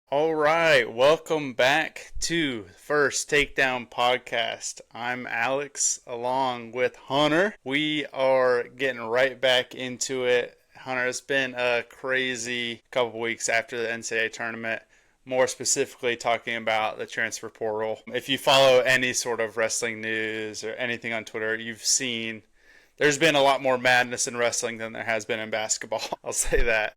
All right, welcome back to First Takedown Podcast. I'm Alex along with Hunter. We are getting right back into it. Hunter, it's been a crazy couple weeks after the NCAA tournament, more specifically talking about the transfer portal. If you follow any sort of wrestling news or anything on Twitter, you've seen there's been a lot more madness in wrestling than there has been in basketball. I'll say that.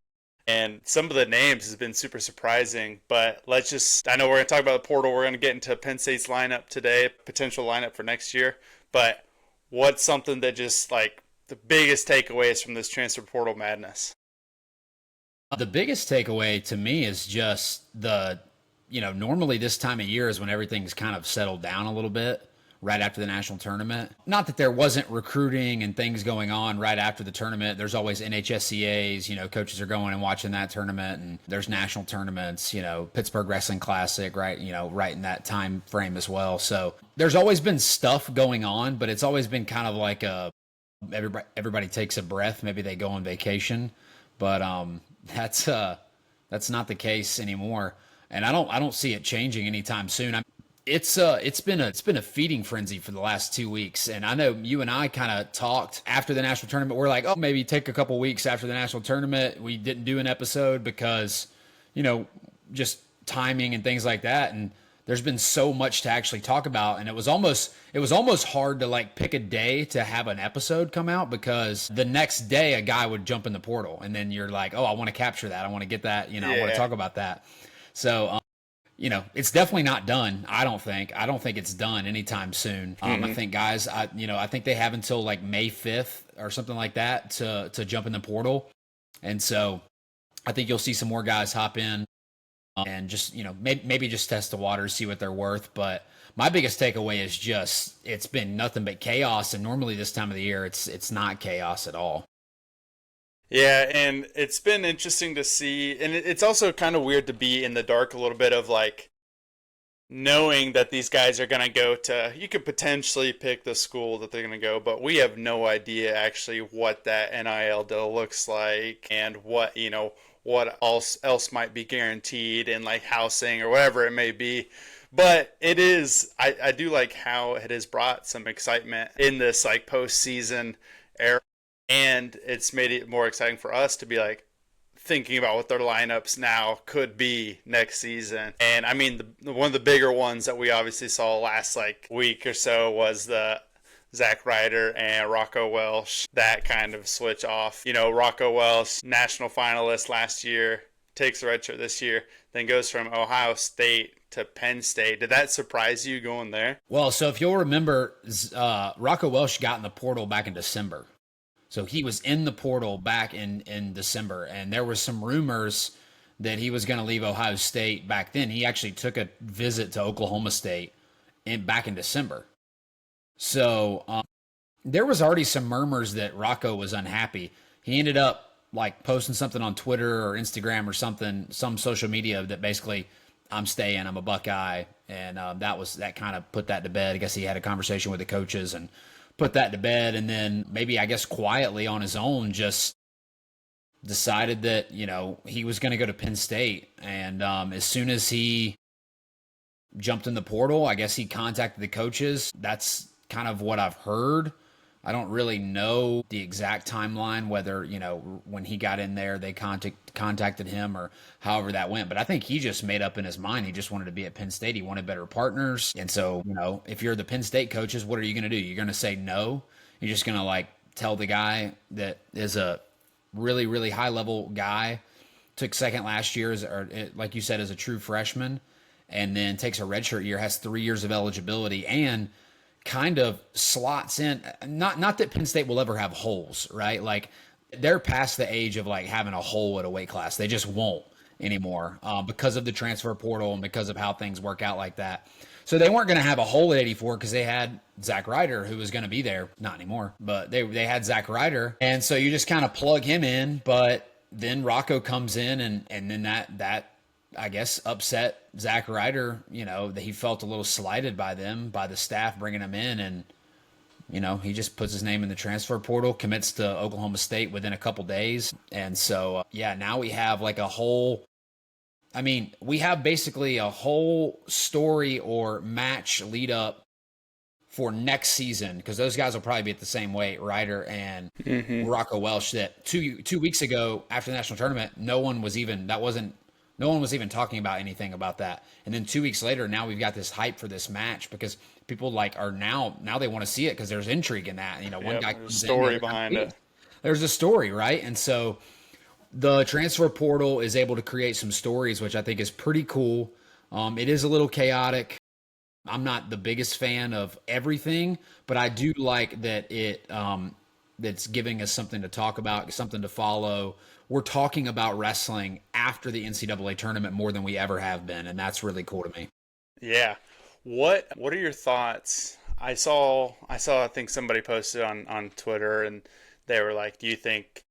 And some of the names has been super surprising, but I know we're going to talk about the portal. We're going to get into Penn State's lineup today, potential lineup for next year. But what's something that just like the biggest takeaways from this transfer portal madness? The biggest takeaway to me is just normally this time of year is when everything's kind of settled down a little bit right after the national tournament. Not that there wasn't recruiting and things going on right after the tournament. There's always NHSCAs, coaches are going and watching that tournament, and there's national tournaments, Pittsburgh Wrestling Classic, right, right in that time frame as well. So there's always been stuff going on, but it's always been kind of like everybody takes a breath, maybe they go on vacation, but that's not the case anymore, and I don't see it changing anytime soon. It's been a feeding frenzy for the last 2 weeks, and I know you and I kind of talked after the national tournament. We're like, oh, maybe take a couple weeks after the national tournament. We didn't do an episode because, just timing and things like that, and there's been so much to actually talk about, and it was almost hard to like pick a day to have an episode come out because the next day a guy would jump in the portal, and then you're like, oh, I want to capture that, I want to get that, I want to talk about that. So it's definitely not done. I don't think it's done anytime soon. I think guys, I think they have until like May 5th or something like that to jump in the portal, and so I think you'll see some more guys hop in and just maybe just test the waters, see what they're worth. But my biggest takeaway is just it's been nothing but chaos, and normally this time of the year it's not chaos at all. Yeah, and it's been interesting to see, and it's also kind of weird to be in the dark a little bit of like knowing that these guys are going to go to, you could potentially pick the school that they're going to go, but we have no idea actually what that NIL deal looks like and what else might be guaranteed in like housing or whatever it may be. But I do like how it has brought some excitement in this like postseason era, and it's made it more exciting for us to be like, thinking about what their lineups now could be next season. And I mean, one of the bigger ones that we obviously saw last like week or so was the Zach Ryder and Rocco Welsh, that kind of switch off. Rocco Welsh, national finalist last year, takes the red shirt this year, then goes from Ohio State to Penn State. Did that surprise you going there? Well, so if you'll remember, Rocco Welsh got in the portal back in December. So he was in the portal back in December, and there was some rumors that he was going to leave Ohio State back then. He actually took a visit to Oklahoma State back in December. So there was already some murmurs that Rocco was unhappy. He ended up like posting something on Twitter or Instagram or something, some social media that basically, I'm staying, I'm a Buckeye, and that kind of put that to bed. I guess he had a conversation with the coaches and put that to bed, and then maybe I guess quietly on his own just decided that he was going to go to Penn State. And as soon as he jumped in the portal, I guess he contacted the coaches. That's kind of what I've heard. I don't really know the exact timeline, whether, when he got in there, they contacted him or however that went. But I think he just made up in his mind. He just wanted to be at Penn State. He wanted better partners. And so, if you're the Penn State coaches, what are you going to do? You're going to say no? You're just going to like tell the guy that is a really, really high level guy, took second last year, like you said, as a true freshman, and then takes a redshirt year, has 3 years of eligibility, and kind of slots in, not that Penn State will ever have holes, right? Like they're past the age of like having a hole at a weight class. They just won't anymore because of the transfer portal and because of how things work out like that. So they weren't going to have a hole at 84 because they had Zach Ryder, who was going to be there. Not anymore, but they had Zach Ryder. And so you just kind of plug him in, but then Rocco comes in and then that I guess, upset Zach Ryder, that he felt a little slighted by them, by the staff bringing him in. And, he just puts his name in the transfer portal, commits to Oklahoma State within a couple days. And so, now we have like a whole I mean, we have basically a whole story or match lead up for next season because those guys will probably be at the same weight, Ryder and Mm-hmm. Rocco Welsh. That 2 weeks ago after the national tournament, no one was even talking about anything about that. And then 2 weeks later, now we've got this hype for this match because people like are now they want to see it because there's intrigue in that. You know, one Yep, guy there's a comes in, the story other guy behind leaves. it. There's a story, right? And so the transfer portal is able to create some stories, which I think is pretty cool. It is a little chaotic. I'm not the biggest fan of everything, but I do like that that's giving us something to talk about, something to follow. We're talking about wrestling after the NCAA tournament more than we ever have been, and that's really cool to me. Yeah. What are your thoughts? I think somebody posted on Twitter and they were like, "Do you think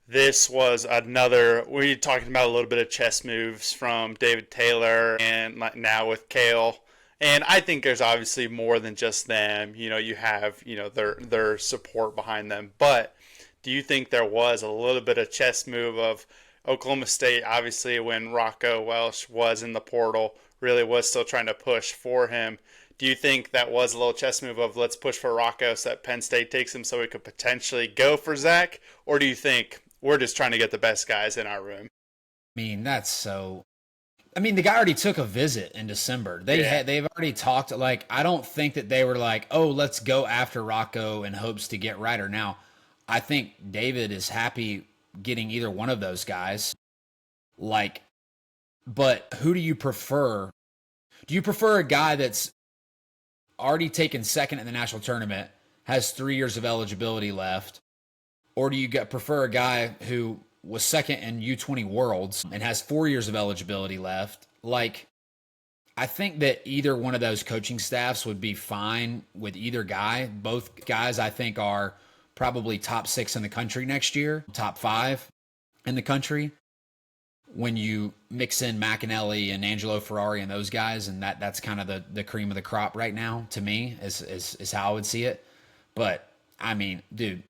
this was another we talking about a little bit of chess moves from David Taylor and now with Kale?" And I think there's obviously more than just them. You know, you have, their support behind them. But do you think there was a little bit of chess move of Oklahoma State, obviously, when Rocco Welsh was in the portal, really was still trying to push for him? Do you think that was a little chess move of let's push for Rocco so that Penn State takes him so we could potentially go for Zach? Or do you think we're just trying to get the best guys in our room? I mean, that's so. I mean, the guy already took a visit in December. Yeah. They've already talked. Like, I don't think that they were like, oh, let's go after Rocco in hopes to get Ryder. Now, I think David is happy getting either one of those guys. Like, but who do you prefer? Do you prefer a guy that's already taken second in the national tournament, has 3 years of eligibility left, or do you prefer a guy who was second in U20 Worlds and has 4 years of eligibility left? Like, I think that either one of those coaching staffs would be fine with either guy. Both guys, I think, are probably top six in the country next year, top five in the country. When you mix in McAnally and Angelo Ferrari and those guys, and that's kind of the cream of the crop right now to me is how I would see it. But I mean, dude,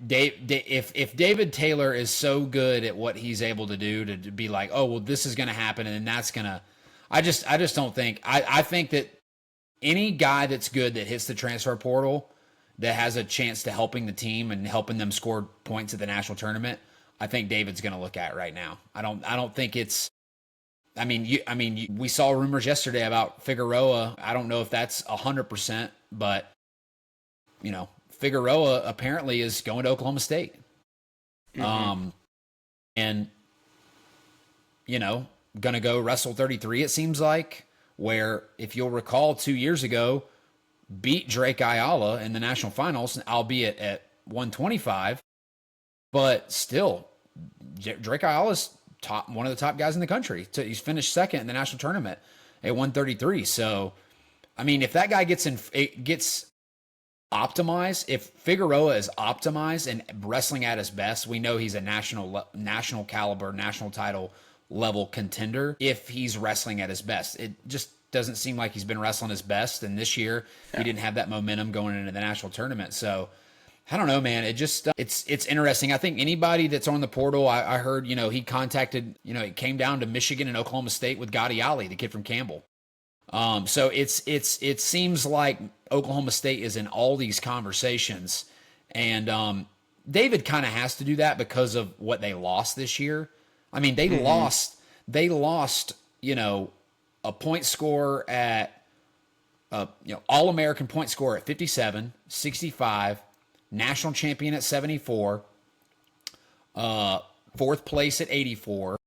if David Taylor is so good at what he's able to do to be like, oh well, this is going to happen, and then that's gonna, I just don't think I think that any guy that's good that hits the transfer portal that has a chance to helping the team and helping them score points at the national tournament, I think David's going to look at right now. I don't think it's. We saw rumors yesterday about Figueroa. I don't know if that's 100%, but Figueroa apparently is going to Oklahoma State. Mm-hmm. And going to go wrestle 33. It seems like, where if you'll recall 2 years ago, beat Drake Ayala in the national finals, albeit at 125, but still, Drake Ayala's one of the top guys in the country. He's finished second in the national tournament at 133. So, I mean, if that guy gets optimized, if Figueroa is optimized and wrestling at his best, we know he's a national caliber, national title level contender if he's wrestling at his best. It just doesn't seem like he's been wrestling his best, and this year he didn't have that momentum going into the national tournament. So I don't know, man. It just it's interesting. I think anybody that's on the portal, I heard, he contacted, it came down to Michigan and Oklahoma State with Gotti Ali, the kid from Campbell. So it seems like Oklahoma State is in all these conversations, and David kind of has to do that because of what they lost this year. I mean, they lost, a point score at, All-American point score at 57, 65, national champion at 74, fourth place at 84,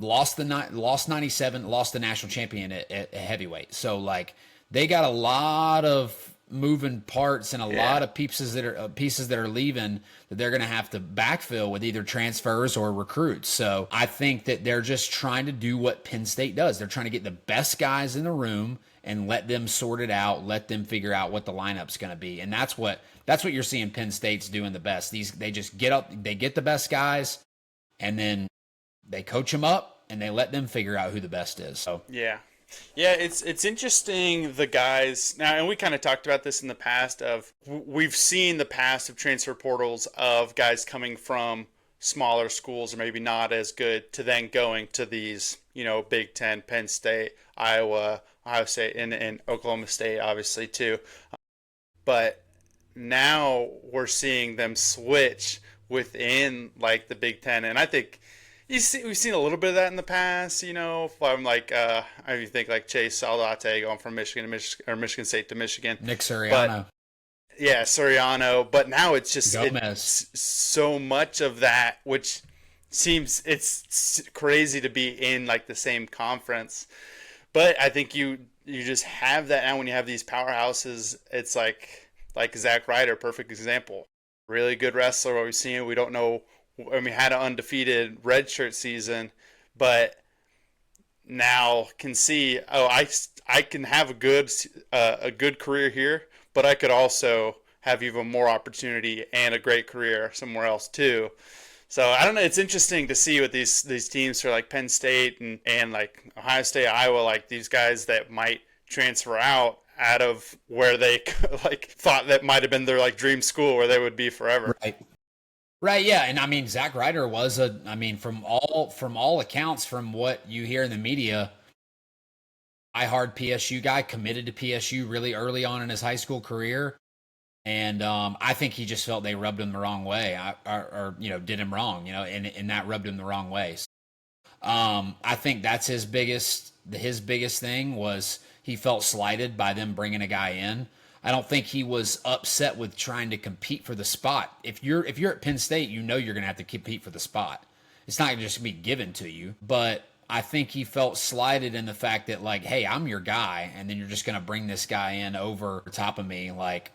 lost 97, lost the national champion at heavyweight. So like they got a lot of moving parts and a lot of pieces that are leaving that they're going to have to backfill with either transfers or recruits. So I think that they're just trying to do what Penn State does. They're trying to get the best guys in the room and let them sort it out, let them figure out what the lineup's going to be. And that's what you're seeing Penn State's doing the best. They just get the best guys, and then they coach them up and they let them figure out who the best is. So yeah, it's interesting, the guys now, and we kind of talked about this in the past. We've seen the past of transfer portals of guys coming from smaller schools or maybe not as good to then going to these, Big Ten, Penn State, Iowa, Ohio State, and Oklahoma State, obviously, too. But now we're seeing them switch within like the Big Ten, and I think we've seen a little bit of that in the past. From like I think like Chase Saldate going from Michigan to Michigan State to Michigan. Nick Sirianno. But yeah, Soriano. But now it's just Gomez. it's so much of that, which seems it's crazy to be in like the same conference. But I think you just have that now when you have these powerhouses. It's like Zach Ryder, perfect example. Really good wrestler. What we've seen, we don't know. I mean, had an undefeated redshirt season, but now can see. Oh, I can have a good career here, but I could also have even more opportunity and a great career somewhere else too. So I don't know. It's interesting to see what these teams are like Penn State and like Ohio State, Iowa, like these guys that might transfer out of where they like thought that might have been their like dream school where they would be forever. Right, yeah, and I mean Zach Ryder was from all accounts, from what you hear in the media, hard PSU guy, committed to PSU really early on in his high school career, and I think he just felt they rubbed him the wrong way, or did him wrong, and that rubbed him the wrong way. I think that's his biggest thing was he felt slighted by them bringing a guy in. I don't think he was upset with trying to compete for the spot. If you're at Penn State, you're going to have to compete for the spot. It's not just going to be given to you. But I think he felt slighted in the fact that, like, hey, I'm your guy, and then you're just going to bring this guy in over top of me. Like,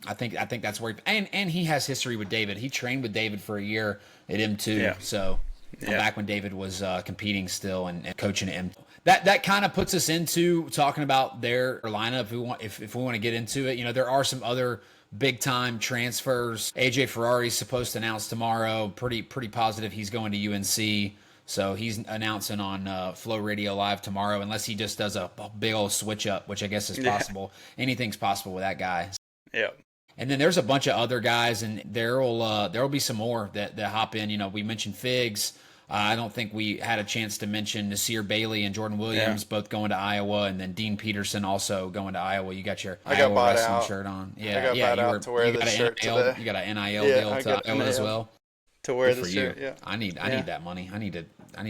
I think that's where and he has history with David. He trained with David for a year at M2. Yeah. So back when David was competing still and coaching at M2. That kind of puts us into talking about their lineup. If we want to get into it, there are some other big time transfers. AJ Ferrari's supposed to announce tomorrow. Pretty positive he's going to UNC. So he's announcing on Flow Radio Live tomorrow, unless he just does a big old switch up, which I guess is possible. Yeah. Anything's possible with that guy. Yeah. And then there's a bunch of other guys, and there'll be some more that hop in. We mentioned Figs. I don't think we had a chance to mention Nasir Bailey and Jordan Williams both going to Iowa, and then Dean Peterson also going to Iowa. You got your Iowa wrestling shirt on. Yeah, I got out to wear the shirt today. You got an NIL deal to Iowa as well. To wear the shirt, yeah. I need that money. I need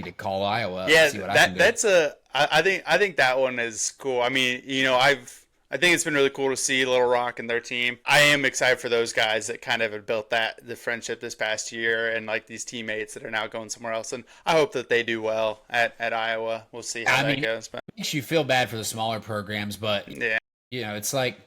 to call Iowa. Yeah, see what I can do. I think that one is cool. I mean, I think it's been really cool to see Little Rock and their team. I am excited for those guys that kind of have built the friendship this past year, and like these teammates that are now going somewhere else. And I hope that they do well at Iowa. We'll see how that goes. But it makes you feel bad for the smaller programs, but it's like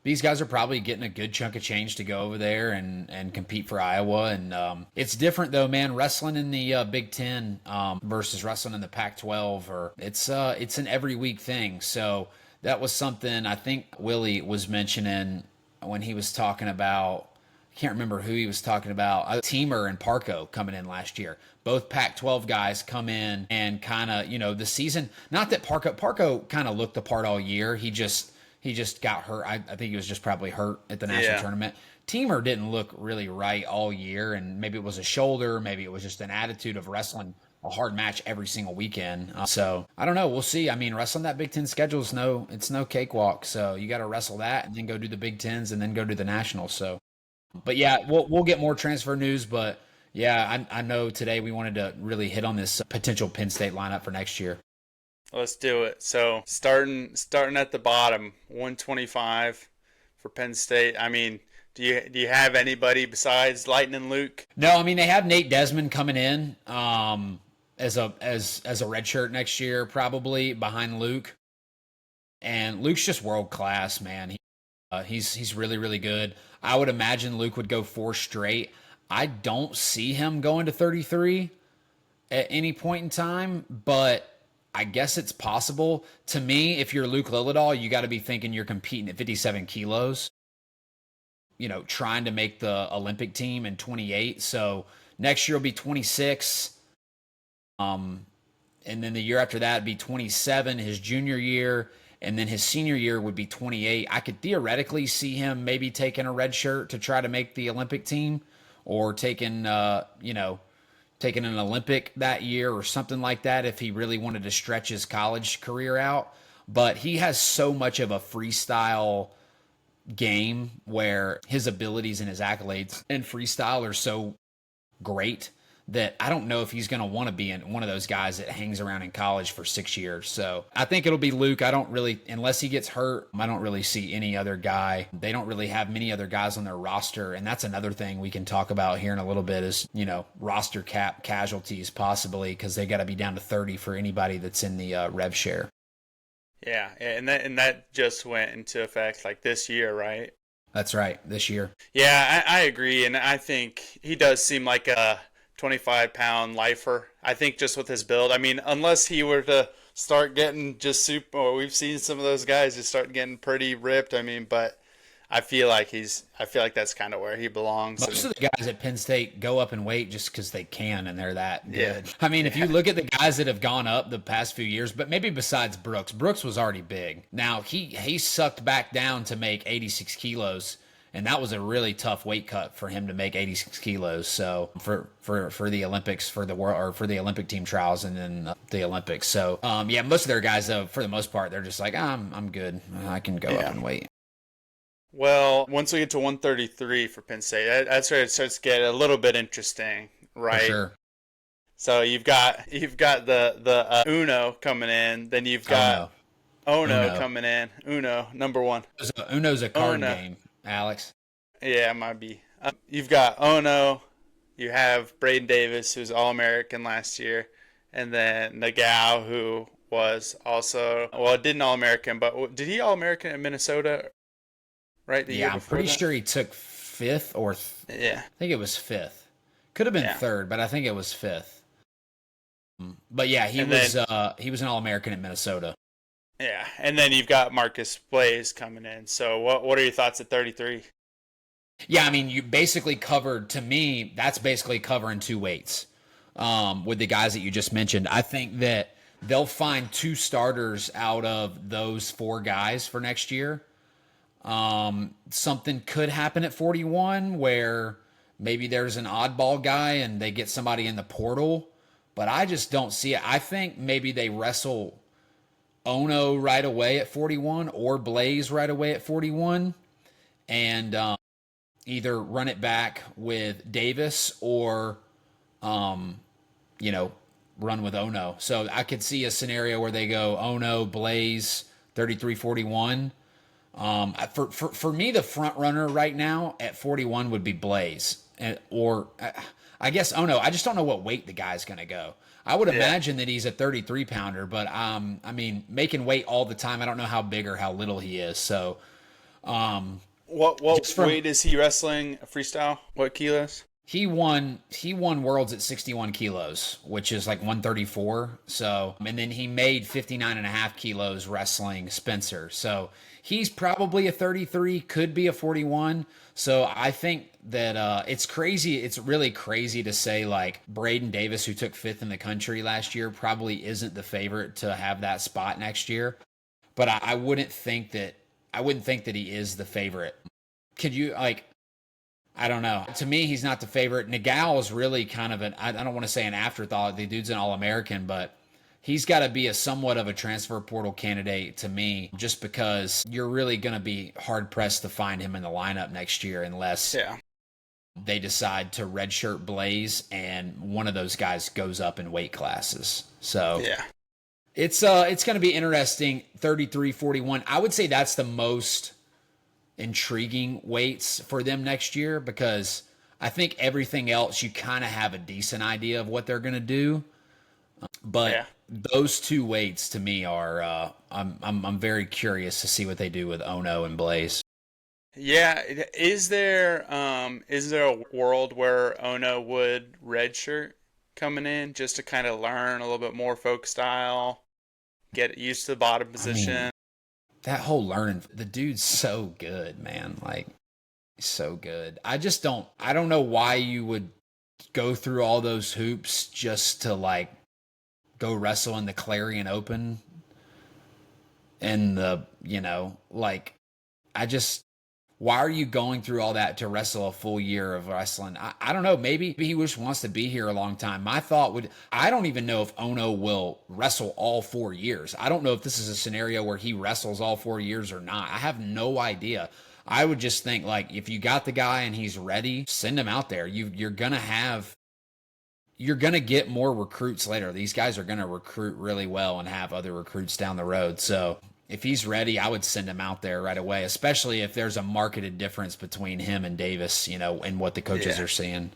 these guys are probably getting a good chunk of change to go over there and compete for Iowa. And it's different though, man. Wrestling in the Big Ten versus wrestling in the Pac-12, or it's an every week thing. So that was something I think Willie was mentioning when he was talking about, I can't remember who he was talking about, Teamer and Parco coming in last year. Both Pac-12 guys come in and kind of, the season, not that Parco kind of looked the part all year. He just got hurt. I think he was just probably hurt at the national tournament. Teamer didn't look really right all year, and maybe it was a shoulder, maybe it was just an attitude of wrestling a hard match every single weekend. So I don't know. We'll see. I mean, wrestling that Big Ten schedule is no cakewalk. So you got to wrestle that and then go do the Big Tens and then go do the Nationals. So, but yeah, we'll get more transfer news. But yeah, I know today we wanted to really hit on this potential Penn State lineup for next year. Let's do it. So starting at the bottom, 125 for Penn State. I mean, do you have anybody besides Lightning Luke? No, I mean they have Nate Desmond coming in as a redshirt next year, probably behind Luke. And Luke's just world class, man. He's really, really good. I would imagine Luke would go 4 straight. I don't see him going to 33 at any point in time, but I guess it's possible. To me, if you're Luke Lillidahl, you got to be thinking you're competing at 57 kilos, trying to make the Olympic team in 28. So next year will be 26. And then the year after that would be 27, his junior year. And then his senior year would be 28. I could theoretically see him maybe taking a red shirt to try to make the Olympic team, or taking, taken an Olympic that year or something like that if he really wanted to stretch his college career out. But he has so much of a freestyle game where his abilities and his accolades in freestyle are so great that I don't know if he's going to want to be in one of those guys that hangs around in college for 6 years. So I think it'll be Luke. I don't really, unless he gets hurt, I don't really see any other guy. They don't really have many other guys on their roster. And that's another thing we can talk about here in a little bit is, roster cap casualties possibly because they got to be down to 30 for anybody that's in the rev share. Yeah, and that just went into effect like this year, right? That's right, this year. Yeah, I agree, and I think he does seem like a 25-pound lifer. I think just with his build, I mean, unless he were to start getting just super, or we've seen some of those guys just start getting pretty ripped. I mean, but I feel like that's kind of where he belongs. Most of the guys at Penn State go up in weight just because they can, and they're that good. Yeah. I mean, if you look at the guys that have gone up the past few years, but maybe besides Brooks, Brooks was already big. Now he sucked back down to make 86 kilos, and that was a really tough weight cut for him to make 86 kilos. So for the Olympics, for the world, or for the Olympic team trials, and then the Olympics. So yeah, most of their guys though, for the most part, they're just like, I'm good. I can go up in weight. Well, once we get to 133 for Penn State, that's where it starts to get a little bit interesting, right? For sure. So you've got the Uno coming in, then you've got Ono coming in. Uno, number one. Uno's a card game, Alex. Yeah, it might be. You've got Ono, you have Braden Davis, who's All-American last year, and then Nagao, who was also, didn't All-American, but did he All-American in Minnesota? Right, yeah, I'm pretty sure he took fifth or yeah. I think it was fifth. Could have been third, but I think it was fifth. But yeah, he was an All-American in Minnesota. Yeah, and then you've got Marcus Blaze coming in. So what are your thoughts at 33? Yeah, I mean, you basically covered, to me, that's basically covering two weights with the guys that you just mentioned. I think that they'll find two starters out of those four guys for next year. Something could happen at 41 where maybe there's an oddball guy and they get somebody in the portal, but I just don't see it. I think maybe they wrestle Ono right away at 41 or Blaze right away at 41 and either run it back with Davis or, run with Ono. So I could see a scenario where they go Ono, Blaze, 33-41. For me, the front runner right now at 41 would be Blaze, or I guess Ono. I just don't know what weight the guy's going to go. I would imagine that he's a 33 pounder, but I mean, making weight all the time. I don't know how big or how little he is. So, what weight is he wrestling? Freestyle? What kilos? He won worlds at 61 kilos, which is like 134. So, and then he made 59.5 kilos wrestling Spencer. So he's probably a 33, could be a 41. So I think that it's crazy. It's really crazy to say like Braden Davis, who took fifth in the country last year, probably isn't the favorite to have that spot next year. But I wouldn't think that he is the favorite. Could you I don't know. To me, he's not the favorite. Nagao is really kind of I don't want to say an afterthought. The dude's an All-American, but he's got to be a somewhat of a transfer portal candidate to me, just because you're really going to be hard-pressed to find him in the lineup next year unless they decide to redshirt Blaze and one of those guys goes up in weight classes. So it's going to be interesting. 33-41. I would say that's the most intriguing weights for them next year, because I think everything else you kind of have a decent idea of what they're going to do, but those two weights to me are I'm very curious to see what they do with Ono and Blaze. Yeah, is there a world where Ono would redshirt coming in just to kind of learn a little bit more folk style, get used to the bottom position? I mean, that whole learning, the dude's so good, man. Like, so good. I don't know why you would go through all those hoops just to like go wrestle in the Clarion Open and I why are you going through all that to wrestle a full year of wrestling? I don't know. Maybe he just wants to be here a long time. My thought would, I don't even know if Ono will wrestle all 4 years. I don't know if this is a scenario where he wrestles all 4 years or not. I have no idea. I would just think, like, if you got the guy and he's ready, send him out there. You're going to get more recruits later. These guys are going to recruit really well and have other recruits down the road. So if he's ready, I would send him out there right away, especially if there's a marketed difference between him and Davis, and what the coaches are seeing.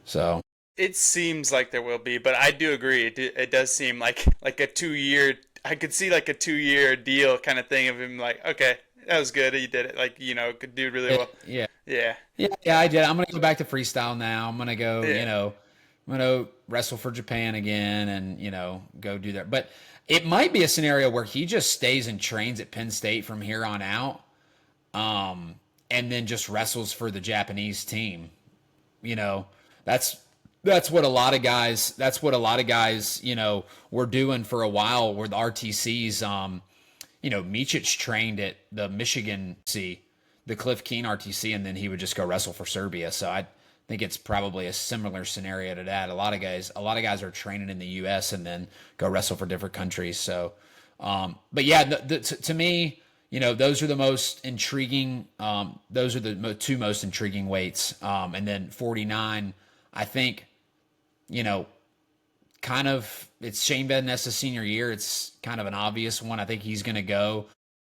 So it seems like there will be, but I do agree. It does seem like a 2-year. I could see like a 2-year deal kind of thing of him, like, okay, that was good. He did it. Like, could do really well. Yeah. Yeah. I did. I'm going to go back to freestyle now. I'm going to go, I'm going to wrestle for Japan again and, go do that. But it might be a scenario where he just stays and trains at Penn State from here on out, and then just wrestles for the Japanese team. That's what a lot of guys, were doing for a while with RTCs. Micic trained at the Michigan the Cliff Keen RTC, and then he would just go wrestle for Serbia. So I think it's probably a similar scenario to that. A lot of guys are training in the U.S. and then go wrestle for different countries. So, but yeah, to me, those are the most intriguing. Those are the two most intriguing weights. And then 49, I think, kind of, it's Shane Van Ness's senior year. It's kind of an obvious one. I think he's going to go.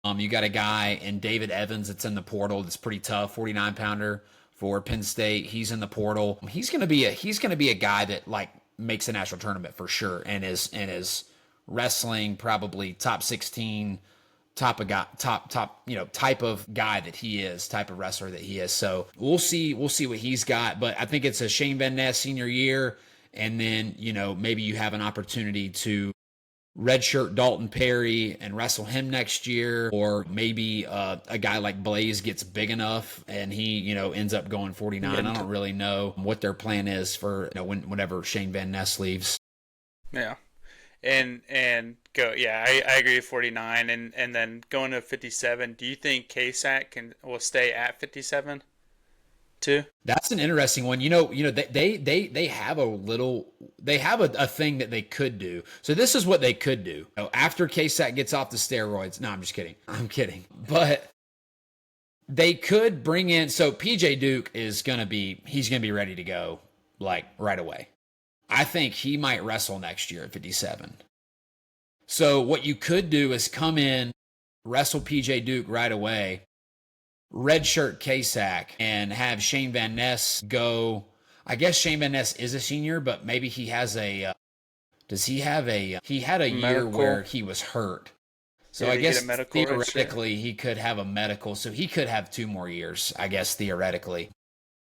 You got a guy in David Evans that's in the portal. That's pretty tough, 49-pounder. For Penn State, he's in the portal. He's gonna be a guy that like makes a national tournament for sure, and is wrestling probably top 16, type of guy that he is, type of wrestler that he is. So we'll see what he's got. But I think it's a Shane Van Ness senior year, and then maybe you have an opportunity to redshirt Dalton Perry and wrestle him next year, or maybe a guy like Blaze gets big enough and he ends up going 49. I don't really know what their plan is for whenever Shane Van Ness leaves. Yeah, and go. Yeah, I agree with 49, and then going to 57. Do you think KSAC will stay at 57? Too. That's an interesting one. They have a thing that they could do. So this is what they could do. After KSAC gets off the steroids. No, I'm just kidding. I'm kidding. But they could bring in, so PJ Duke he's going to be ready to go like right away. I think he might wrestle next year at 57. So what you could do is come in, wrestle PJ Duke right away, redshirt KSAC, and have Shane Van Ness go. I guess Shane Van Ness is a senior, but maybe he has a. Does he have a? He had a year where he was hurt, so I guess theoretically he could have a medical, so he could have 2 more years. I guess theoretically.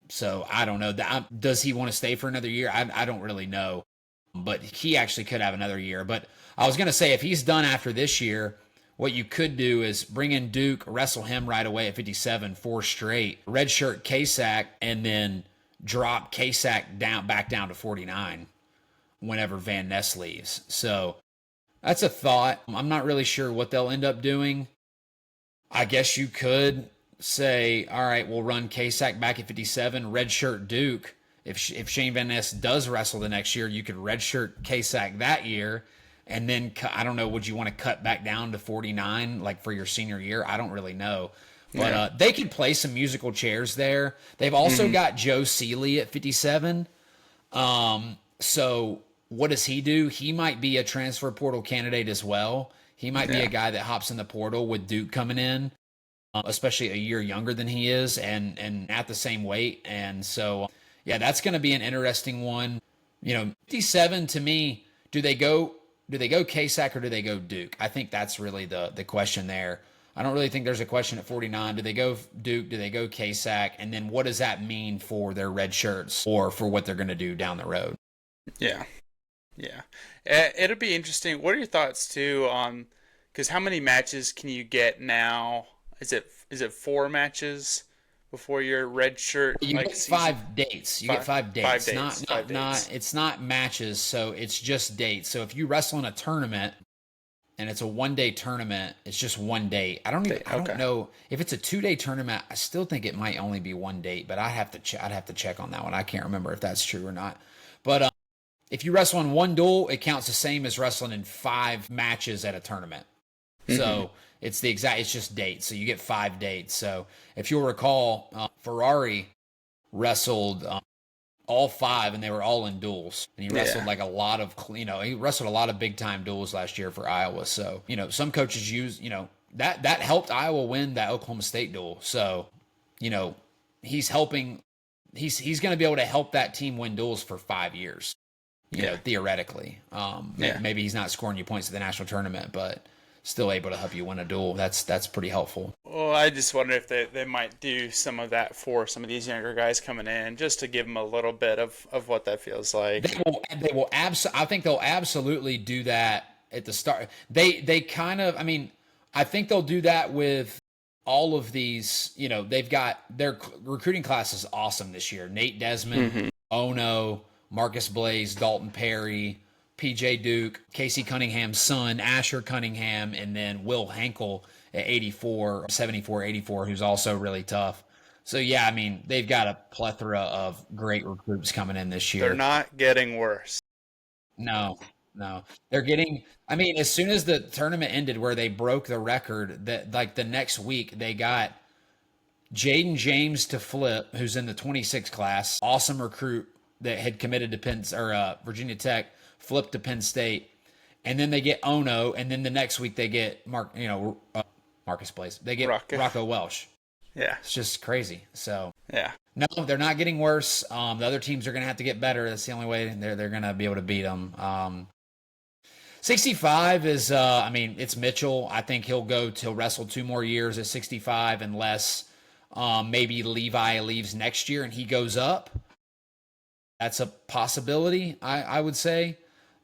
So I don't know. Does he want to stay for another year? I don't really know, but he actually could have another year. But I was gonna say, if he's done after this year, what you could do is bring in Duke, wrestle him right away at 57, 4 straight, redshirt KSAC, and then drop KSAC back down to 49 whenever Van Ness leaves. So that's a thought. I'm not really sure what they'll end up doing. I guess you could say, all right, we'll run KSAC back at 57, redshirt Duke. If Shane Van Ness does wrestle the next year, you could redshirt KSAC that year. And then, I don't know, would you want to cut back down to 49 like for your senior year? I don't really know. But they could play some musical chairs there. They've also got Joe Seeley at 57. So what does he do? He might be a transfer portal candidate as well. He might be a guy that hops in the portal with Duke coming in, especially a year younger than he is and at the same weight. And so, yeah, that's going to be an interesting one. 57 to me, do they go KSAC or do they go Duke? I think that's really the question there. I don't really think there's a question at 49. Do they go Duke? Do they go KSAC? And then what does that mean for their red shirts or for what they're going to do down the road? Yeah. It'll be interesting. What are your thoughts too on, because how many matches can you get now? Is it 4 matches before your red shirt? You get 5 dates. You get 5 dates. It's not matches, so it's just dates. So if you wrestle in a tournament, and it's a 1 day tournament. It's just 1 day. I don't Okay. know if it's a 2 day tournament. I still think it might only be 1 date, but I'd have to check on that one. I can't remember if that's true or not. But if you wrestle in one duel, it counts the same as wrestling in 5 matches at a tournament. Mm-hmm. So it's just dates. So you get 5 dates. So if you'll recall, Ferrari wrestled all 5, and they were all in duels. And he wrestled Yeah. like a lot of, he wrestled a lot of big time duels last year for Iowa. So some coaches use, that helped Iowa win that Oklahoma State duel. So you know, he's helping. He's going to be able to help that team win duels for 5 years. Yeah. Theoretically, Yeah. maybe he's not scoring you points at the national tournament, but still able to help you win a duel. That's pretty helpful. Well, I just wonder if they might do some of that for some of these younger guys coming in, just to give them a little bit of what that feels like. I think they'll absolutely do that at the start. They kind of. I mean, I think they'll do that with all of these. They've got their recruiting class is awesome this year. Nate Desmond, Mm-hmm. Ono, Marcus Blaze, Dalton Perry, PJ Duke, Casey Cunningham's son, Asher Cunningham, and then Will Hankel at 84, 74, 84, who's also really tough. So, yeah, I mean, they've got a plethora of great recruits coming in this They're year. not getting worse. No, no. They're getting, I mean, as soon as the tournament ended where they broke the record, that like the next week they got Jaden James to flip, who's in the 26 class, awesome recruit that had committed to Virginia Tech, flipped to Penn State, and then they get Ono, and then the next week they get Marcus Blaze. They get Rocco. Rocco Welsh. Yeah. It's just crazy. So Yeah. no, they're not getting worse. The other teams are going to have to get better. That's the only way they're going to be able to beat them. 65 is, I mean, it's Mitchell. I think he'll wrestle 2 more years at 65 unless maybe Levi leaves next year and he goes up. That's a possibility. I would say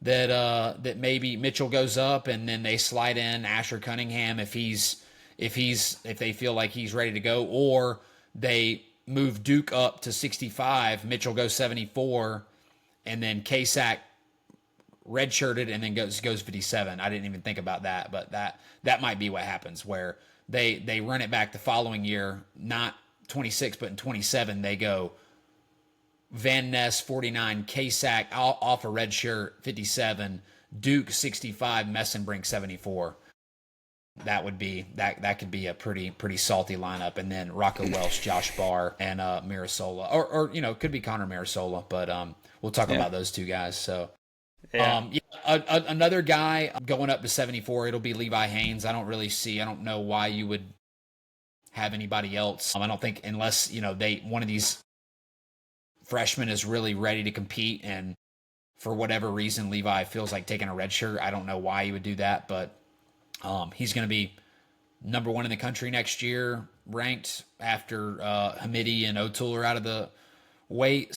that maybe Mitchell goes up and then they slide in Asher Cunningham if they feel like he's ready to go, or they move Duke up to 65. Mitchell goes 74, and then Kasak redshirted and then goes 57. I didn't even think about that, but that might be what happens, where they run it back the following year, not 26, but in 27 they go Van Ness 49, Kasak off a red shirt 57, Duke 65, Messenbrink 74. That would be that could be a pretty salty lineup, and then Rocco Welsh, Josh Barr, and Mirasola, or it could be Connor Mirasola, but we'll talk about those two guys. So Yeah. another guy going up to 74, it'll be Levi Haynes. I don't know why you would have anybody else. I don't think, unless one of these freshmen is really ready to compete, and for whatever reason Levi feels like taking a red shirt. I don't know why he would do that, but he's going to be number 1 in the country next year, ranked after Hamidi and O'Toole are out of the way.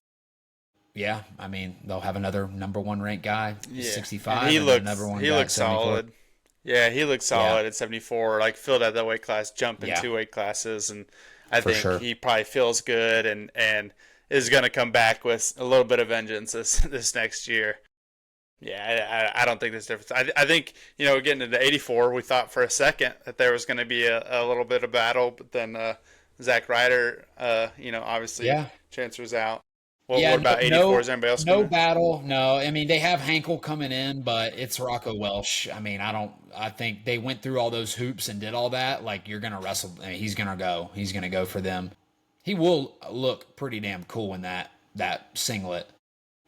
Yeah, I mean, they'll have another number 1 ranked guy, Yeah. 65, And he and looks number 1 he guy at looks 74. solid. Yeah, he looks solid at 74. Like, filled out that weight class, jumping Yeah. 2 weight classes, and I For think sure. he probably feels good and is going to come back with a little bit of vengeance this next year. Yeah, I don't think there's a difference. I think, getting into 84, we thought for a second that there was going to be a little bit of battle, but then Zach Ryder, obviously transfers out. Well, Yeah, what about 84? Is anybody else no coming? battle. No, I mean, they have Hankel coming in, but it's Rocco Welsh. I mean, I think they went through all those hoops and did all that. Like, you're going to wrestle. I mean, he's going to go for them. He will look pretty damn cool in that singlet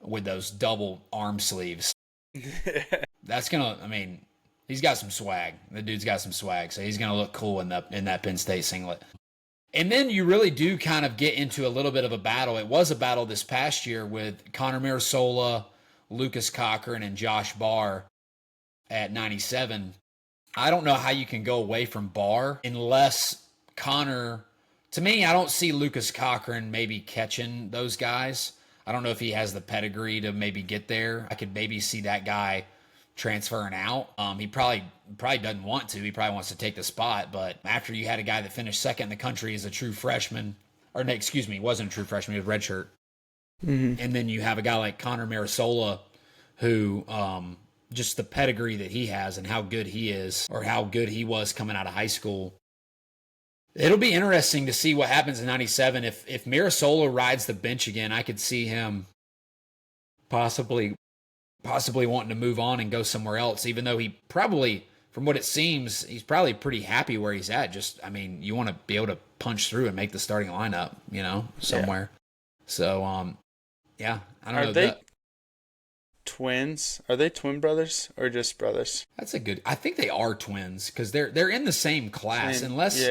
with those double arm sleeves. That's I mean, he's got some swag. The dude's got some swag, so he's gonna look cool in that Penn State singlet. And then you really do kind of get into a little bit of a battle. It was a battle this past year with Connor Mirasola, Lucas Cochran, and Josh Barr at 97. I don't know how you can go away from Barr unless Connor. To me, I don't see Lucas Cochran maybe catching those guys. I don't know if he has the pedigree to maybe get there. I could maybe see that guy transferring out. He probably doesn't want to. He probably wants to take the spot. But after you had a guy that finished second in the country as a true freshman, or no, excuse me, he wasn't a true freshman, he was redshirt. Mm-hmm. And then you have a guy like Connor Mirasola, who just the pedigree that he has and how good he is, or how good he was coming out of high school. It'll be interesting to see what happens in 97. If Mirasola rides the bench again, I could see him possibly wanting to move on and go somewhere else, even though he probably, from what it seems, he's probably pretty happy where he's at. Just, I mean, you want to be able to punch through and make the starting lineup, somewhere. Yeah. So, yeah, I don't know. Are they twins? Are they twin brothers or just brothers? I think they are twins because they're in the same class, unless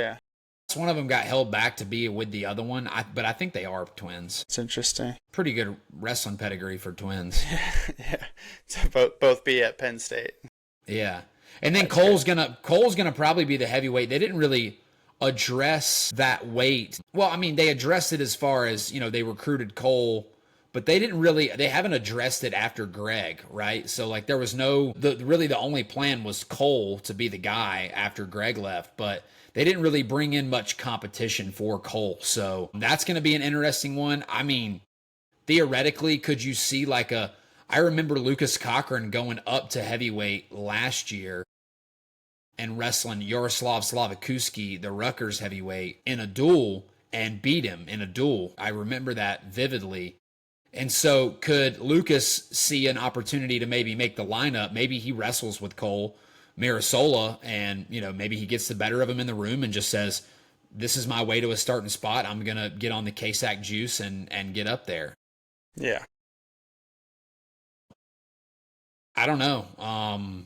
one of them got held back to be with the other one. But I think they are twins. It's interesting. Pretty good wrestling pedigree for twins. Yeah. To both be at Penn State. Yeah. And then Cole's gonna probably be the heavyweight. They didn't really address that weight. Well, I mean, they addressed it as far as, they recruited Cole, but they haven't addressed it after Greg, right? So like there was the only plan was Cole to be the guy after Greg left, but they didn't really bring in much competition for Cole. So that's going to be an interesting one. I mean, theoretically, could you see I remember Lucas Cochran going up to heavyweight last year and wrestling Yaroslav Slavakuski, the Rutgers heavyweight, in a duel and beat him in a duel. I remember that vividly. And so could Lucas see an opportunity to maybe make the lineup? Maybe he wrestles with Cole Mirasola and, maybe he gets the better of him in the room and just says, this is my way to a starting spot. I'm going to get on the K-Sac juice and get up there. Yeah. I don't know.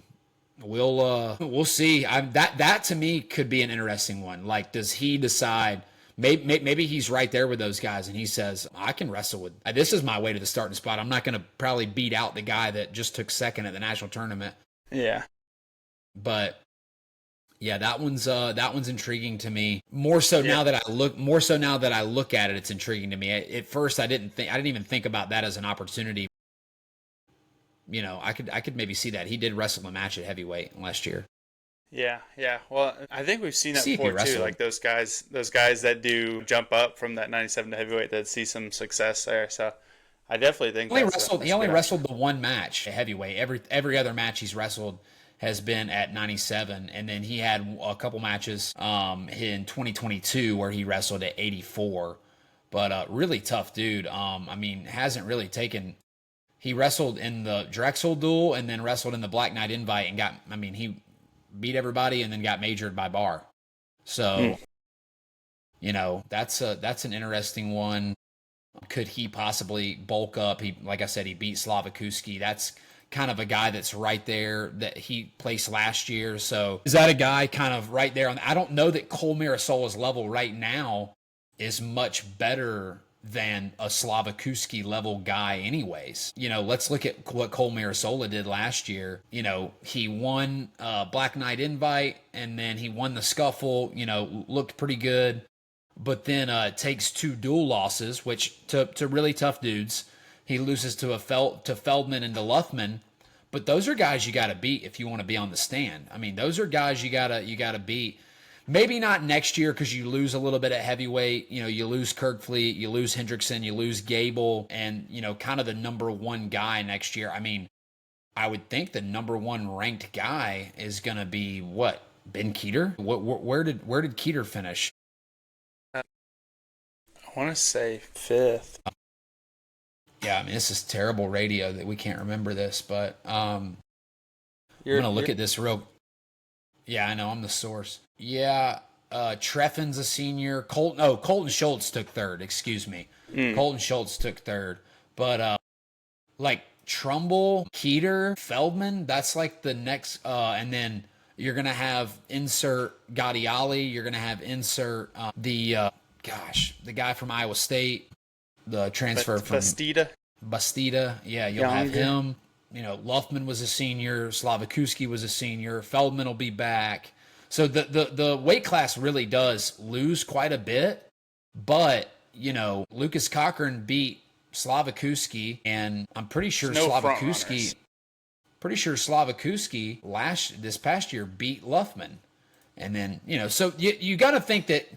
We'll see. That to me could be an interesting one. Like, does he decide? Maybe he's right there with those guys, and he says, "I can wrestle with. This is my way to the starting spot. I'm not going to probably beat out the guy that just took second at the national tournament." Yeah. But yeah, that one's intriguing to me. More so now that I look at it, it's intriguing to me. At first, I didn't even think about that as an opportunity. I could maybe see that. He did wrestle a match at heavyweight last year. Yeah. Well, I think we've seen that before too. Like those guys that do jump up from that 97 to heavyweight that see some success there. So I definitely think he only wrestled the one match at heavyweight. Every other match he's wrestled has been at 97, and then he had a couple matches in 2022 where he wrestled at 84. But really tough dude. I mean, hasn't really taken. He wrestled in the Drexel duel and then wrestled in the Black Knight Invite and he beat everybody and then got majored by Barr. So, that's an interesting one. Could he possibly bulk up? Like I said, he beat Slavakuski. That's kind of a guy that's right there that he placed last year. So is that a guy kind of right there? I don't know that Cole Mirasola's level right now is much better than a Slavakuski level guy anyways. Let's look at what Cole Mirasola did last year. He won Black Knight Invite and then he won the Scuffle, looked pretty good, but then takes 2 dual losses, which to really tough dudes. He loses to Feldman and to Luthman, but those are guys you got to beat if you want to be on the stand. I mean, those are guys you got to beat. Maybe not next year because you lose a little bit at heavyweight. You lose Kirkfleet, you lose Hendrickson, you lose Gable, and, kind of the number one guy next year. I mean, I would think the number one ranked guy is going to be, what, Ben Keeter? Where did Keeter finish? I want to say 5th. Yeah, I mean, this is terrible radio that we can't remember this, but I'm going to look at this real. Yeah, I know, I'm the source. Yeah, Treffin's a senior. Colton Schultz took 3rd, excuse me. Colton Schultz took 3rd. But, Trumbull, Keeter, Feldman, that's like the next, and then you're going to have insert Gadiali, you're going to have insert the guy from Iowa State, the transfer from Bastida. Yeah, you'll have him. Luthman was a senior, Slavakuski was a senior, Feldman will be back. So the weight class really does lose quite a bit, but, Lucas Cochran beat Slavakuski, and I'm pretty sure Slavakuski this past year beat Luthman. And then, so you got to think that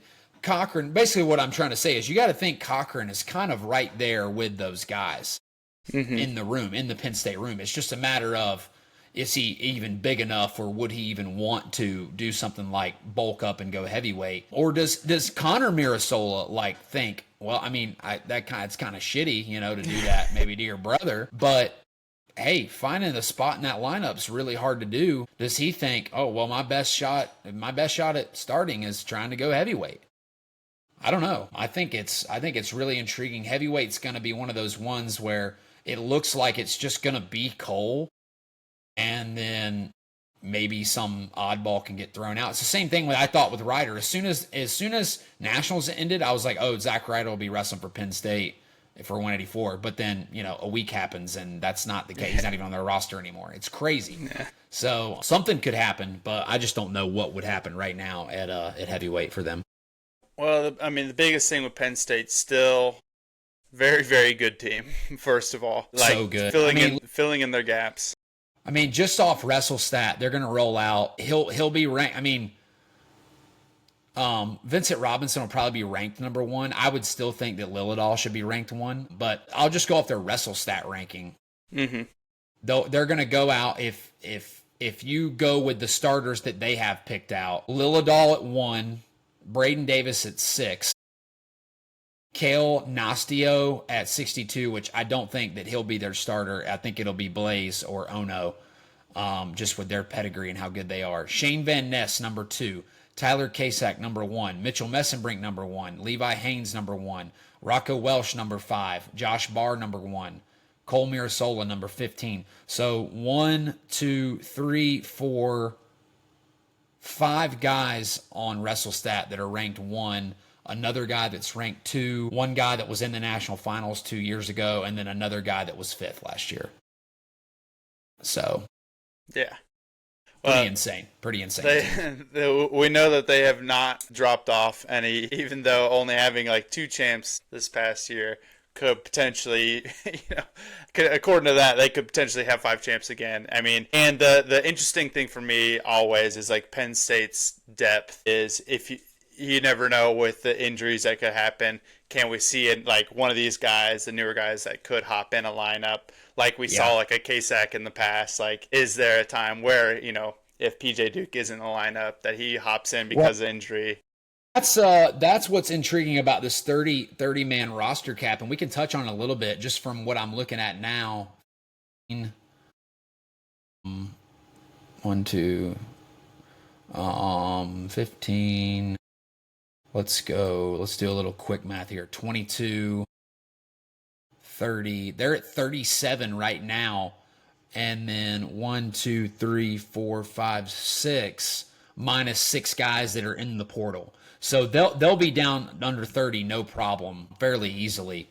Cochran, basically what I'm trying to say is you got to think Cochran is kind of right there with those guys in the room, in the Penn State room. It's just a matter of, is he even big enough, or would he even want to do something like bulk up and go heavyweight? Or does Connor Mirasola like think, well, I mean, it's kind of shitty, to do that maybe to your brother, but hey, finding a spot in that lineup's really hard to do. Does he think, oh, well, my best shot at starting is trying to go heavyweight? I don't know. I think it's really intriguing. Heavyweight's going to be one of those ones where it looks like it's just going to be Cole, and then maybe some oddball can get thrown out. It's the same thing I thought with Ryder. As soon as Nationals ended, I was like, oh, Zach Ryder will be wrestling for Penn State for 184. But then, a week happens, and that's not the case. He's not even on their roster anymore. It's crazy. Yeah. So something could happen, but I just don't know what would happen right now at heavyweight for them. Well, I mean, the biggest thing with Penn State still very, very good team. First of all, so good, filling in their gaps. I mean, just off WrestleStat, they're going to roll out. He'll be ranked. I mean, Vincent Robinson will probably be ranked number 1. I would still think that Lillidahl should be ranked 1, but I'll just go off their WrestleStat ranking. Mm-hmm. Though they're going to go out if you go with the starters that they have picked out. Lillidahl at 1, Braden Davis at 6. Kale Nastio at 62, which I don't think that he'll be their starter. I think it'll be Blaze or Ono, just with their pedigree and how good they are. Shane Van Ness, number 2. Tyler Kasak, number 1. Mitchell Messenbrink, number 1. Levi Haynes, number 1. Rocco Welsh, number 5. Josh Barr, number 1. Cole Mirasola, number 15. So 1, 2, 3, 4, 5 guys on WrestleStat that are ranked 1. Another guy that's ranked 2, one guy that was in the national finals 2 years ago, and then another guy that was 5th last year. So, yeah, pretty insane. We know that they have not dropped off any, even though only having like 2 champs this past year could potentially, according to that, they could potentially have 5 champs again. I mean, and the interesting thing for me always is like Penn State's depth is you never know with the injuries that could happen. Can we see it like one of these guys, the newer guys that could hop in a lineup like we saw like a Kasak in the past? Like, is there a time where, if PJ Duke isn't in the lineup that he hops in because of injury? That's what's intriguing about this 30-man roster cap, and we can touch on it a little bit just from what I'm looking at now. 1, 2, 15. Let's go. Let's do a little quick math here. 22, 30. They're at 37 right now. And then 1, 2, 3, 4, 5, 6, minus 6 guys that are in the portal. So they'll be down under 30, no problem, fairly easily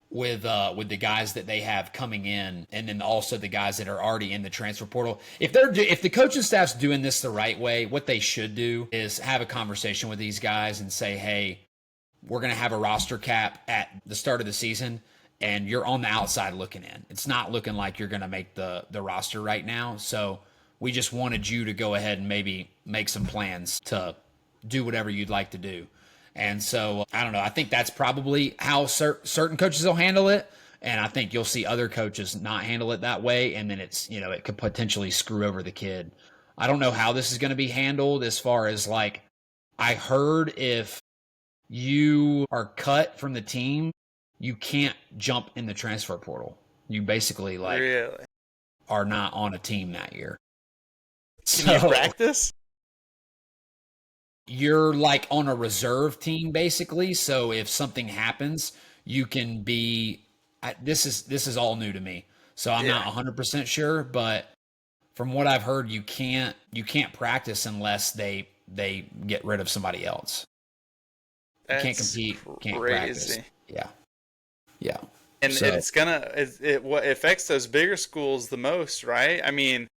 with the guys that they have coming in, and then also the guys that are already in the transfer portal. If the coaching staff's doing this the right way, what they should do is have a conversation with these guys and say, hey, we're going to have a roster cap at the start of the season, and you're on the outside looking in. It's not looking like you're going to make the roster right now, so we just wanted you to go ahead and maybe make some plans to do whatever you'd like to do. And so, I don't know. I think that's probably how certain coaches will handle it. And I think you'll see other coaches not handle it that way. And then it could potentially screw over the kid. I don't know how this is going to be handled as far as like, I heard if you are cut from the team, you can't jump in the transfer portal. You basically are not on a team that year. Can you practice? You're like on a reserve team basically, so if something happens, you can be. This is all new to me, so I'm not 100% sure. But from what I've heard, you can't practice unless they get rid of somebody else. You can't compete, can't practice. Yeah. And so, it affects those bigger schools the most, right? I mean.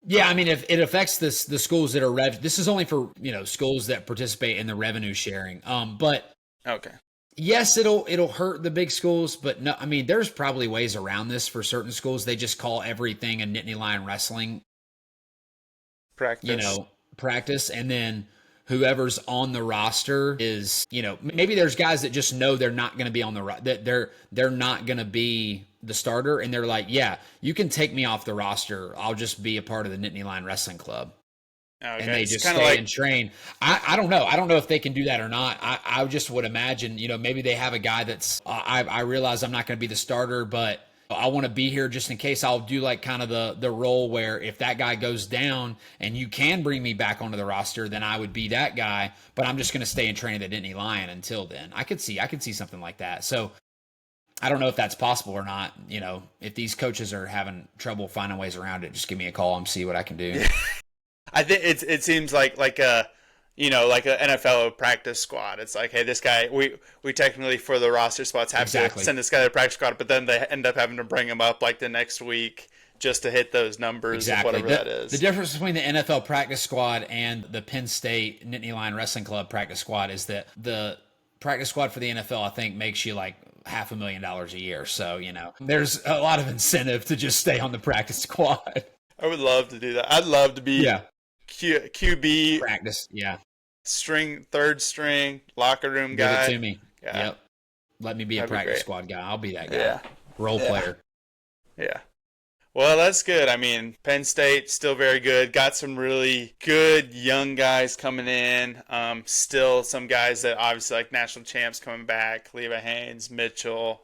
Yeah, I mean, if it affects the schools that are this is only for schools that participate in the revenue sharing. But okay, yes, it'll hurt the big schools, but no, I mean, there's probably ways around this for certain schools. They just call everything a Nittany Lion Wrestling practice, and then whoever's on the roster is maybe there's guys that just know they're not going to be on the they're not going to be the starter, and they're like, yeah, you can take me off the roster. I'll just be a part of the Nittany Lion Wrestling Club. Okay. And they It's just kind of stay like, and train. I don't know. I don't know if they can do that or not. I just would imagine, maybe they have a guy that's, I realize I'm not going to be the starter, but I want to be here just in case. I'll do like kind of the role where if that guy goes down and you can bring me back onto the roster, then I would be that guy, but I'm just going to stay and train at Nittany Lion until then. I could see something like that. So I don't know if that's possible or not. If these coaches are having trouble finding ways around it, just give me a call and see what I can do. I think it seems like a like an NFL practice squad. It's like, hey, this guy, we technically for the roster spots have to send this guy to the practice squad, but then they end up having to bring him up like the next week just to hit those numbers of whatever that is. The difference between the NFL practice squad and the Penn State Nittany Lion Wrestling Club practice squad is that the practice squad for the NFL, I think, makes you like $500,000 a year. So, there's a lot of incentive to just stay on the practice squad. I would love to do that. I'd love to be QB practice, third string locker room guy. Give it to me. Yeah. Yep. Let me be a practice squad guy. I'll be that guy. Yeah. Role player. Yeah. Well, that's good. I mean, Penn State still very good. Got some really good young guys coming in. Still some guys that obviously like national champs coming back. Levi Haynes, Mitchell.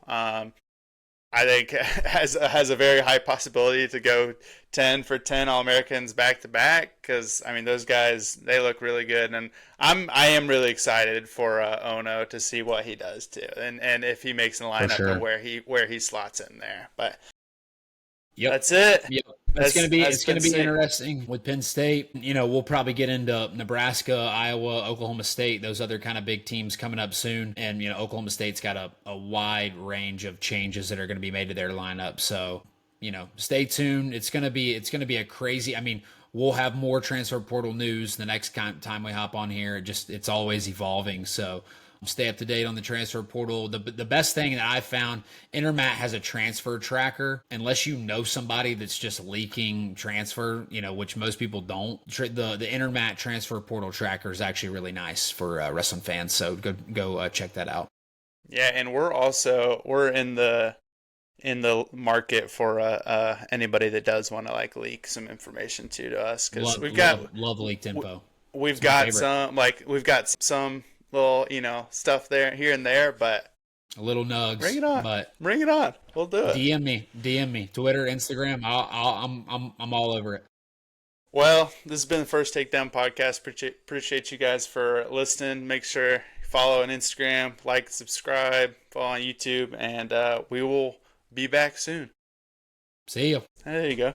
I think has a very high possibility to go 10 for 10 All-Americans back to back, because I mean those guys, they look really good, and I am really excited for Ono to see what he does too, and if he makes a lineup of where he slots in there. But that's it. Yep. It's going to be interesting with Penn State. We'll probably get into Nebraska, Iowa, Oklahoma State, those other kind of big teams coming up soon. And, Oklahoma State's got a wide range of changes that are going to be made to their lineup. So, stay tuned. It's going to be a crazy, we'll have more transfer portal news the next time we hop on here. It's always evolving. So stay up to date on the transfer portal. The best thing that I've found, Intermat has a transfer tracker. Unless you know somebody that's just leaking transfer, which most people don't. The Intermat transfer portal tracker is actually really nice for wrestling fans. So go check that out. Yeah, and we're in the market for anybody that does want to like leak some information to us, because love leaked info. We've got some little, stuff there, here and there, but a little nugs. Bring it on. Bring it on. We'll do it. DM me. Twitter, Instagram. I'm all over it. Well, this has been the First Takedown podcast. Appreciate you guys for listening. Make sure you follow on Instagram, like, subscribe, follow on YouTube, and we will be back soon. See you. There you go.